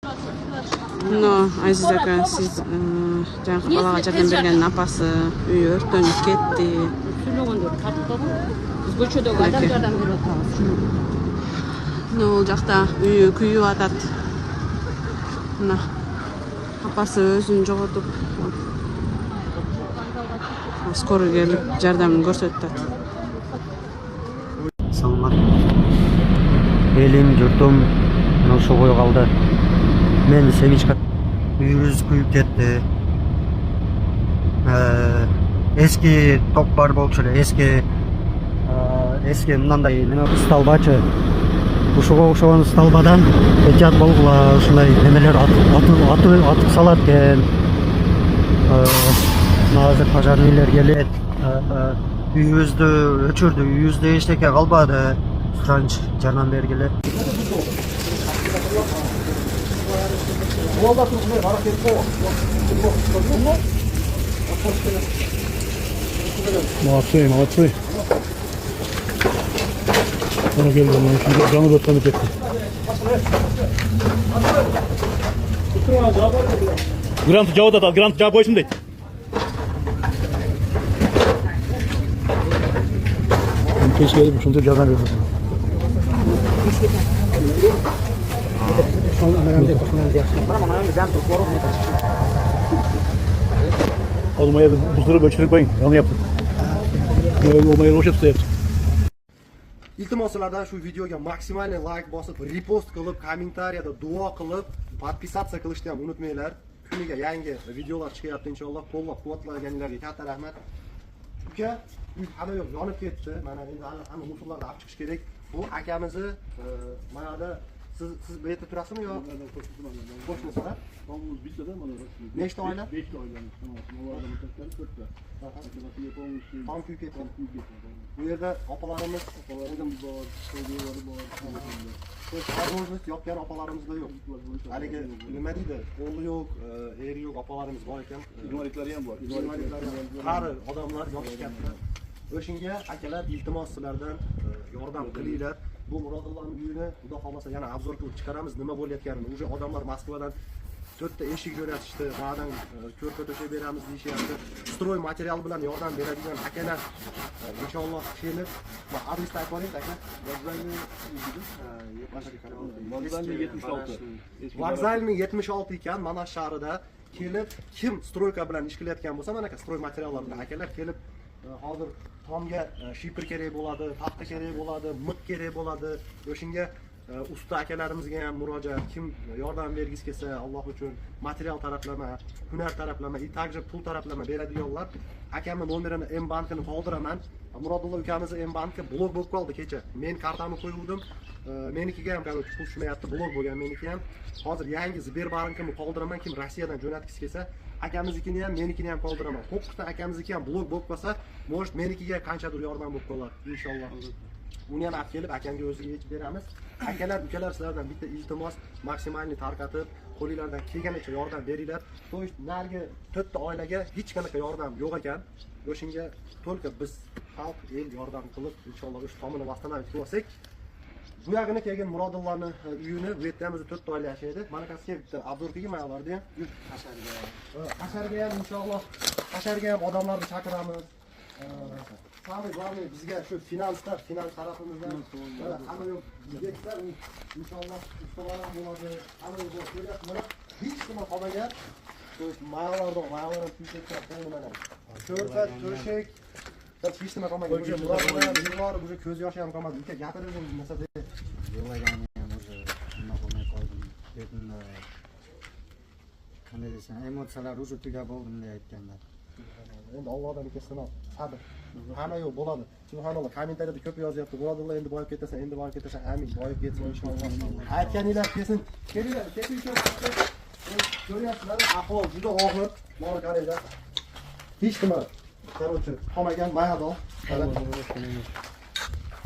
No, Aziz aka, siz жаңағы балаға жәрдем берген апасы үйі өртеніп кетті. Сөйлегендер тартып біз көшедегі адам жардам беріп отырмыз. Ол жақта үйі күйіп атады. Мына апасы өзін жоғалтып, скорый келіп жардамын көрсетті. Саламат. Елім, жұртым, ошо кой қалды. Мен семичка үйіміз күйіп кетті. Eski top бар болчу эле, eski мындай неме столбачы. Ушуга окшогон столбадан этият болгула ушундай немелер атып салат экен. Азыр пожарныйлар келет. Үйүбүздү өчүрдү, үйүбүздө эчтеке калбады. Суранч жардам бергиле. Молодцы, молодцы. Onu geldi, onu şimdi canı dörtlemek etti. Grant cevap at, Grant cevap boy şimdi. Keşke gelip şunu cevap verirsin. Olmaya buzları bölçürük koyun, onu yaptım. Olmaya roş yaptı. Iltimoslardan shu videoga maksimalniy like bosib, repost qilib, kommentariyada duo qilib, podpisatsiya qilishni ham unutmanglar. Kuniga yangi videolar chiqyapti inshaalloh. Qo'llab-quvvatlaganlarga katta rahmat. Uka, uy hamma yoq yonib ketdi. Mana endi hamma musullarni olib chiqish kerak. Bu akamizni mana da siz bu yerda turasizmi yo qo'shnisizlar? Nechta oila? 5 ta oila. Tam kuyib ketgan. Bu yerda opalarimiz bor, Возможность yopgan opalarimiz da yo'q. Haligi nima deydi? O'g'li yo'q, eri yo'q, opalarimiz bor ekan. Invalidlari ham bor. Qari odamlar yoshi katta. O'shinga akalar iltimos sizlardan yordam qilinglar. Bu Murodullohning uyini xudo xolasa yana obzor qilib chiqaramiz, nima bo'layotganini. O'sha odamlar Moskvadan 4 ta eshik jo'natishdi, ba'dan ko'rpa to'shab beramiz deyishyapti. Stroy material bilan yordam beradigan akalar inshaalloh kelib, va adresni aytib oling aka. Vokzalniy 76 ekan, mana shahrida kelib, kim stroyka bilan ish qilayotgan bo'lsa, mana aka stroy materiallar bilan akalar kelib, hozir tomga shipr kerak bo'ladi, taxta kerak bo'ladi, miq kerak bo'ladi. O'shinga usta akalarimizga ham murojaat, kim yordam bergisi kelsa, Alloh uchun material taraflama, hunar taraflama, и также pul taraflama beradiganlar, akamni nomerini M-bankini qoldiraman. Murodullo ukamizni M-banki blok bo'lib qoldi kecha. Men kartamni qo'ygandim. Menikiga ham короче pul tushmayapti, blok bo'lgan meniki ham. Hozir yangi Sberbankini qoldiraman, kim Rossiyadan jo'natgisi kelsa, akamiznikini ham, menikini ham qoldiraman. Qo'qqisdan akamizniki ham blok bo'lib qolsa, может menikiga qanchadir yordam bo'lib qolar inshaalloh. Uni ham olib kelib akamga o'ziga yechib beramiz. Akalar, ukalar sizlardan bitta iltimos, maksimalniy tarqatib, qo'lingizdan kelganicha yordam beringlar. To есть narigi 4 ta oilaga hech qanaqa yordam yo'q ekan. O'shinga только biz xalq el yordam qilib, inshaalloh o'sha tomonni vasстановить qilsak, bu yog'ini kelgan Murodullohning uyini, bu yerda ham 4 ta oila yashaydi. Mana kasga bitta obzor qilganlardi ham, Hasharga ham inshaalloh, Hasharga ham odamlarni chaqiramiz. Samый главный bizga shu finans tarafimizdan hamma yo'q beklar inshaalloh ustalar bo'ladi. Hamma yo'q ko'ryapsizlar. Hech nima qolmagan. Mayalardan tuyishga qo'ymagan. Ko'rpa, to'shak, hech nima qolmagan. O'sha Murodlar, yillar, o'sha ko'z yoshi ham qolmadi. Uka gapiringiz nima deb Yig'lagan ham o'zi nima bo'lmay qoldim. Lekin qanday desam, emotsiyalar o'zi tuga bo'ldim deb aytganlar. Endi Allohdan ikisidan sabr. Hamma yo'q bo'ladi. Subhanalloh, kommentariyada ko'p yozyapti. Murodulloh endi boyib ketasan, endi boyib ketasan. Amin, boyib ketsin inshaalloh. Aytganinglar kelsin. Kelinglar, ko'ryapsizlar, ahvol juda og'ir. Mana qaranglar. Hech nima, короче, qolmagan mayadon.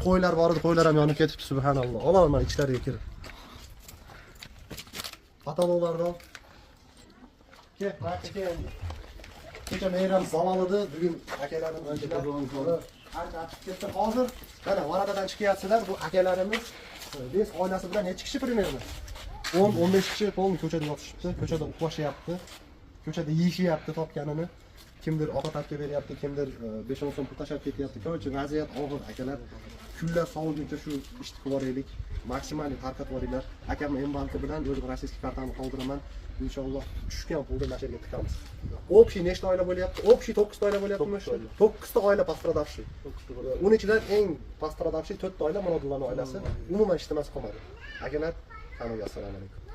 Qo'ylar bor edi, qo'ylar ham yonib ketibdi, subhanalloh. Olaman mana ichlariga kirib. Patologlardan. Kel. Kecha mehram zavol edi, bugun akalarimiz ancha ketdi. Hozir mana varadadan chiqyapsizlar, bu akalarimiz, biz oilasi bilan necha kishi примерно? 10-15 kishi polni ko'chada yotishibdi, ko'chada uxlashyapti, ko'chada yeyishyapti topganini. Kimdir ovqat olib beryapti, kimdir 5-10 so'm pul tashlab ketyapti. Korchi vaziyat og'ir akalar. Kunlar soviguncha shu ishni qilib boraylik. Maksimal tarqatib yuboringlar. Akamni M-banki bilan o'z rossiyskiy kartamni qoldiraman. Inshaalloh tushgan pulni nasherga tikamiz. Общий nechta oila bo'lyapti? Общий 9 ta oila bo'lyaptimi shu? 9 ta oila pastradavshi. Uning ichidan eng pastradavshi 4 ta oila Murodullarning oilasi. Umuman ishlamasi qolmadi. Akalar, hammaga assalomu alaykum.